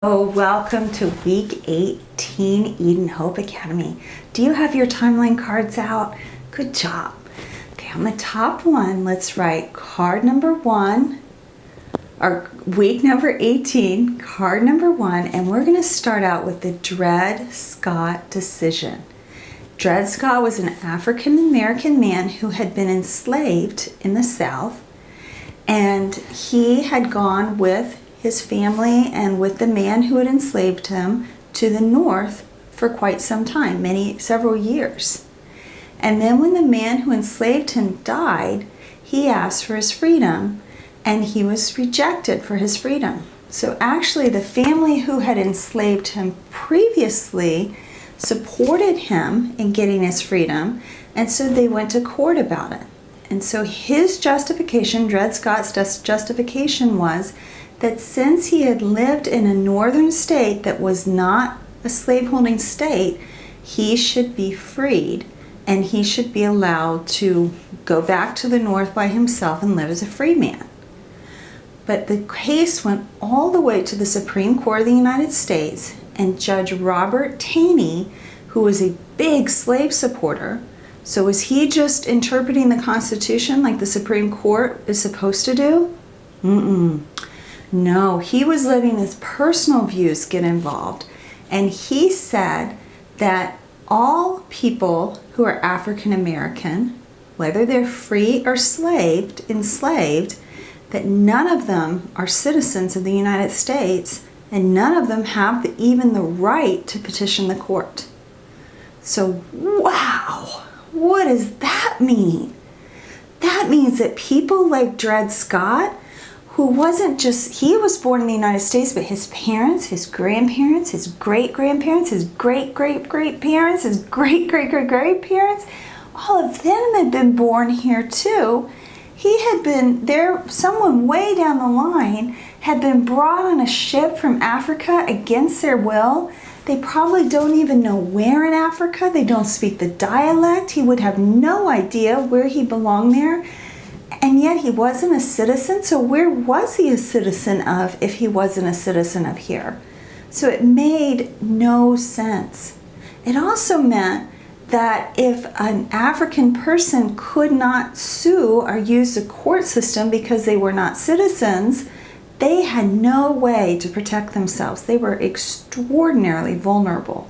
Oh, welcome to week 18, Eden Hope Academy. Do you have your timeline cards out? Good job. Okay, on the top one, let's write card number 1, or week number 18, card number 1, and we're going to start out with the Dred Scott decision. Dred Scott was an African American man who had been enslaved in the South, and he had gone with his family and with the man who had enslaved him to the North for quite some time, several years. And then when the man who enslaved him died, he asked for his freedom, and he was rejected for his freedom. So actually the family who had enslaved him previously supported him in getting his freedom, and so they went to court about it. And so his justification, Dred Scott's justification, was that since he had lived in a northern state that was not a slaveholding state, he should be freed and he should be allowed to go back to the North by himself and live as a free man. But the case went all the way to the Supreme Court of the United States, and Judge Robert Taney, who was a big slave supporter, so was he just interpreting the Constitution like the Supreme Court is supposed to do? No, he was letting his personal views get involved, and he said that all people who are African American, whether they're free or enslaved, that none of them are citizens of the United States, and none of them have even the right to petition the court. So, wow, what does that mean? That means that people like Dred Scott, who wasn't just, he was born in the United States, but his parents, his grandparents, his great-grandparents, his great-great-great-parents, his great-great-great-great-parents, all of them had been born here too. He had been there, someone way down the line had been brought on a ship from Africa against their will. They probably don't even know where in Africa. They don't speak the dialect. He would have no idea where he belonged there. And yet he wasn't a citizen, so where was he a citizen of if he wasn't a citizen of here? So it made no sense. It also meant that if an African person could not sue or use the court system because they were not citizens, they had no way to protect themselves. They were extraordinarily vulnerable.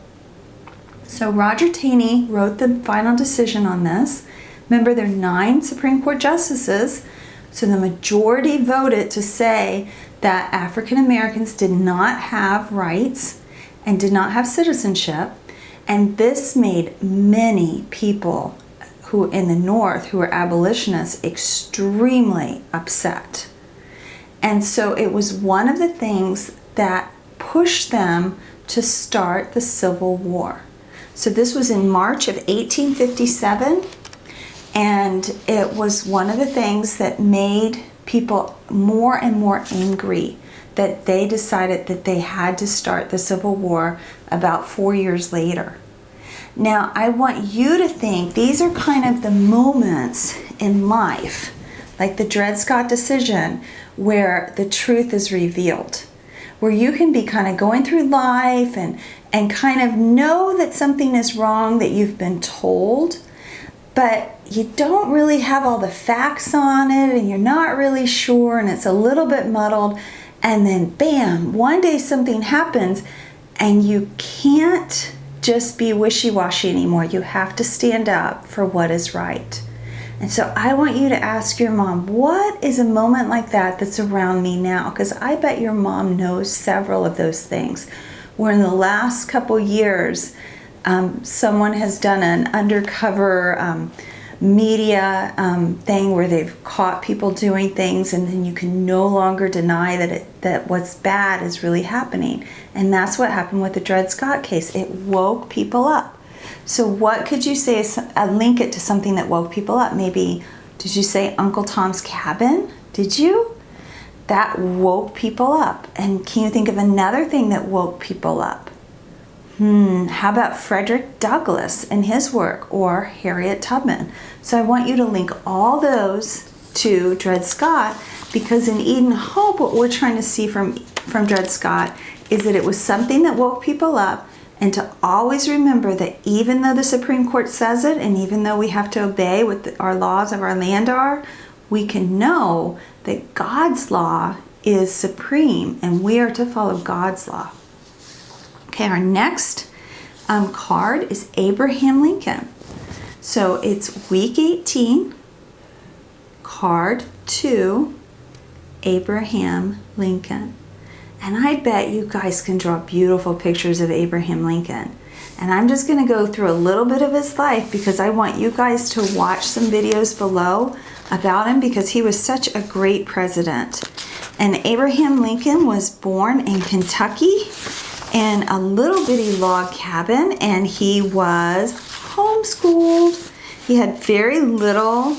So Roger Taney wrote the final decision on this. Remember, there are 9 Supreme Court justices, so the majority voted to say that African Americans did not have rights and did not have citizenship, and this made many people who in the North who were abolitionists extremely upset. And so it was one of the things that pushed them to start the Civil War. So this was in March of 1857. And it was one of the things that made people more and more angry, that they decided that they had to start the Civil War about 4 years later. Now, I want you to think these are kind of the moments in life, like the Dred Scott decision, where the truth is revealed, where you can be kind of going through life and kind of know that something is wrong that you've been told, but you don't really have all the facts on it, and you're not really sure, and it's a little bit muddled, and then bam, one day something happens, and you can't just be wishy-washy anymore. You have to stand up for what is right. And so I want you to ask your mom, what is a moment like that that's around me now? Because I bet your mom knows several of those things, where in the last couple years, someone has done an undercover media thing where they've caught people doing things, and then you can no longer deny that what's bad is really happening. And that's what happened with the Dred Scott case. It woke people up. So what could you say, link it to something that woke people up? Maybe, did you say Uncle Tom's Cabin? Did you? That woke people up. And can you think of another thing that woke people up? How about Frederick Douglass and his work, or Harriet Tubman? So I want you to link all those to Dred Scott, because in Eden Hope, what we're trying to see from Dred Scott is that it was something that woke people up, and to always remember that even though the Supreme Court says it, and even though we have to obey what our laws of our land are, we can know that God's law is supreme and we are to follow God's law. Okay, our next card is Abraham Lincoln. So it's week 18, card 2, Abraham Lincoln. And I bet you guys can draw beautiful pictures of Abraham Lincoln. And I'm just going to go through a little bit of his life because I want you guys to watch some videos below about him because he was such a great president. And Abraham Lincoln was born in Kentucky in a little bitty log cabin, and he was homeschooled. He had very little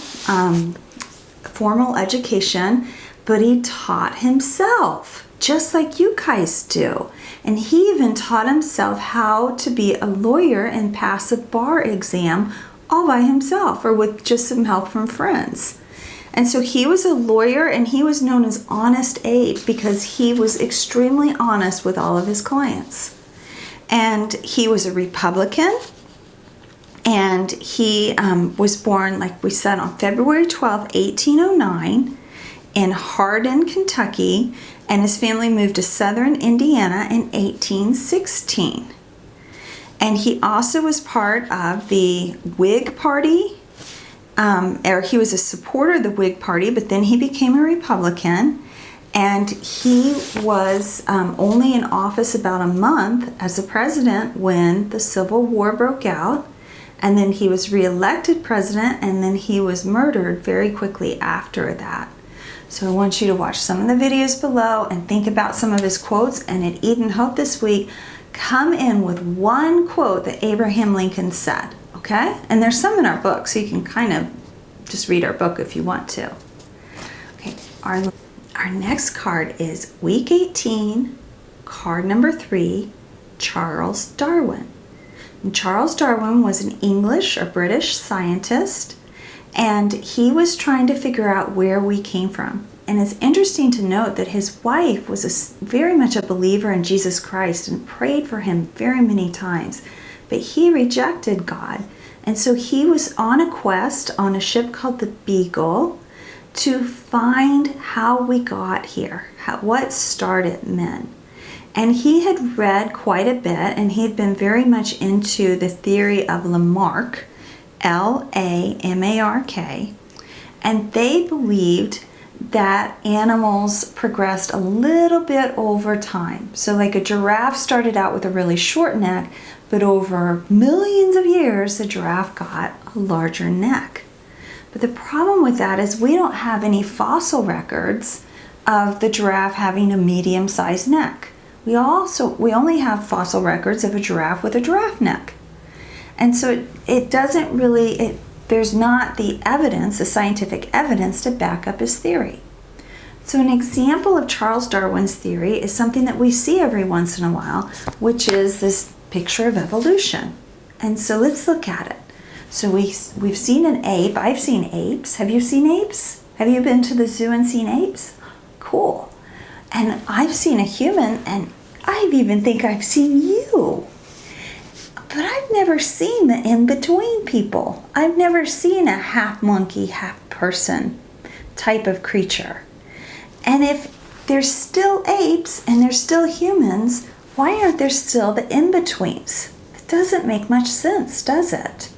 formal education, but he taught himself, just like you guys do. And he even taught himself how to be a lawyer and pass a bar exam all by himself or with just some help from friends. And so he was a lawyer, and he was known as Honest Abe because he was extremely honest with all of his clients. And he was a Republican, and he was born, like we said, on February 12, 1809 in Hardin, Kentucky, and his family moved to southern Indiana in 1816. And he also was part of the Whig Party, or he was a supporter of the Whig Party, but then he became a Republican, and he was only in office about a month as a president when the Civil War broke out, and then he was reelected president, and then he was murdered very quickly after that. So I want you to watch some of the videos below and think about some of his quotes, and at Eden Hope this week, come in with one quote that Abraham Lincoln said. Okay? And there's some in our book, so you can kind of just read our book if you want to. Okay, our next card is week 18, card number 3, Charles Darwin. And Charles Darwin was an English or British scientist, and he was trying to figure out where we came from. And it's interesting to note that his wife was very much a believer in Jesus Christ and prayed for him very many times, but he rejected God. And so he was on a quest on a ship called the Beagle to find how we got here, what started men. And he had read quite a bit, and he had been very much into the theory of Lamarck, Lamarck, and they believed that animals progressed a little bit over time. So like a giraffe started out with a really short neck, but over millions of years, the giraffe got a larger neck. But the problem with that is we don't have any fossil records of the giraffe having a medium-sized neck. We only have fossil records of a giraffe with a giraffe neck. And so it doesn't really, there's not the evidence, the scientific evidence to back up his theory. So an example of Charles Darwin's theory is something that we see every once in a while, which is this picture of evolution. And so let's look at it. So we've seen an ape. I've seen apes. Have you seen apes? Have you been to the zoo and seen apes? Cool. And I've seen a human, and I even think I've seen you. But I've never seen the in-between people. I've never seen a half monkey, half person type of creature. And if there's still apes and there's still humans, why aren't there still the in-betweens? It doesn't make much sense, does it?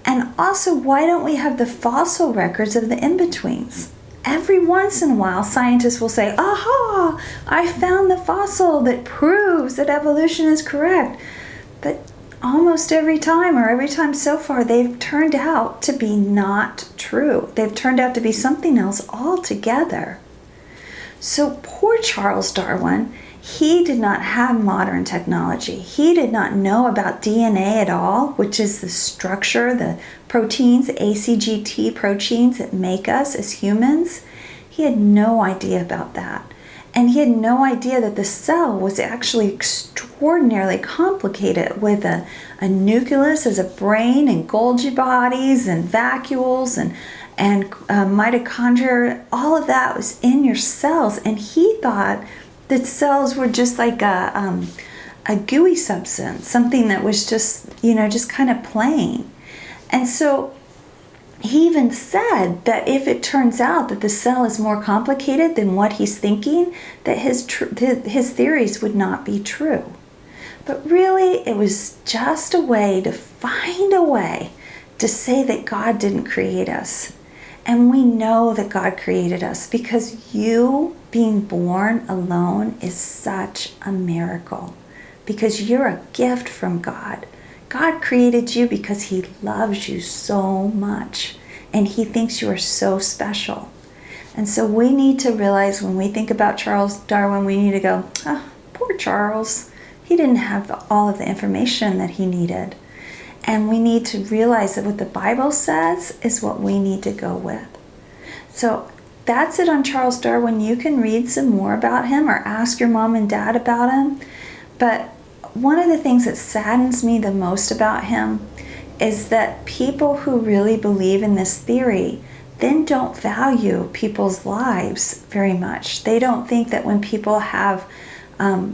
And also, why don't we have the fossil records of the in-betweens? Every once in a while, scientists will say, aha, I found the fossil that proves that evolution is correct. But almost every time, or every time so far, they've turned out to be not true. They've turned out to be something else altogether. So poor Charles Darwin, he did not have modern technology. He did not know about DNA at all, which is the structure, the proteins, the ACGT proteins that make us as humans. He had no idea about that. And he had no idea that the cell was actually extraordinarily complicated with a nucleus as a brain and Golgi bodies and vacuoles and mitochondria. All of that was in your cells. And he thought The cells were just like a gooey substance, something that was just, just kind of plain. And so he even said that if it turns out that the cell is more complicated than what he's thinking, that his theories would not be true. But really, it was just a way to find a way to say that God didn't create us. And we know that God created us, because you being born alone is such a miracle, because you're a gift from God. God created you because he loves you so much, and he thinks you are so special. And so we need to realize, when we think about Charles Darwin, we need to go, oh, poor Charles. He didn't have all of the information that he needed. And we need to realize that what the Bible says is what we need to go with. So that's it on Charles Darwin. You can read some more about him or ask your mom and dad about him. But one of the things that saddens me the most about him is that people who really believe in this theory then don't value people's lives very much. They don't think that when people have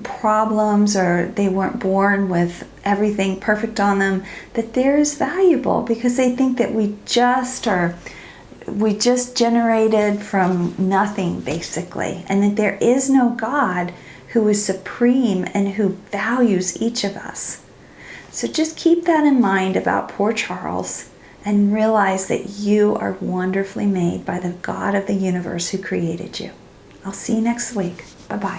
problems, or they weren't born with everything perfect on them, that they're as valuable, because they think that we just generated from nothing, basically, and that there is no God who is supreme and who values each of us. So just keep that in mind about poor Charles, and realize that you are wonderfully made by the God of the universe who created you. I'll see you next week. Bye-bye.